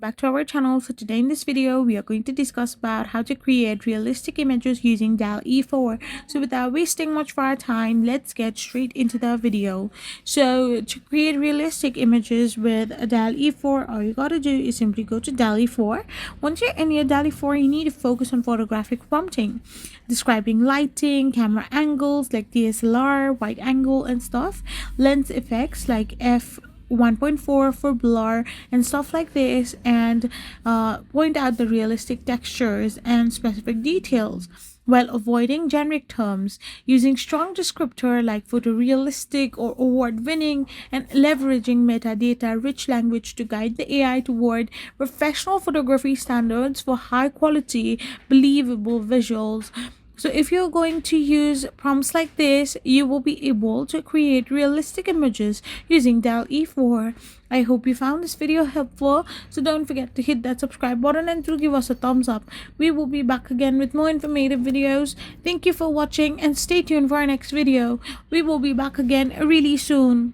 back to our channel. So today in this video we are going to discuss about how to create realistic images using dall-e 4. So without wasting much of our time, let's get straight into the video. So to create realistic images with a dall-e 4, all you gotta do is simply go to dall-e 4. Once you're in your dall-e 4, you need to focus on photographic prompting, describing lighting, camera angles like DSLR, wide angle and stuff, lens effects like f1.4 for blur and stuff like this, and point out the realistic textures and specific details while avoiding generic terms, using strong descriptor like photorealistic or award-winning, and leveraging metadata-rich language to guide the AI toward professional photography standards for high-quality, believable visuals. So if you're going to use prompts like this, you will be able to create realistic images using dall-e 4. I hope you found this video helpful. So don't forget to hit that subscribe button and to give us a thumbs up. We will be back again with more informative videos. Thank you for watching and stay tuned for our next video. We will be back again really soon.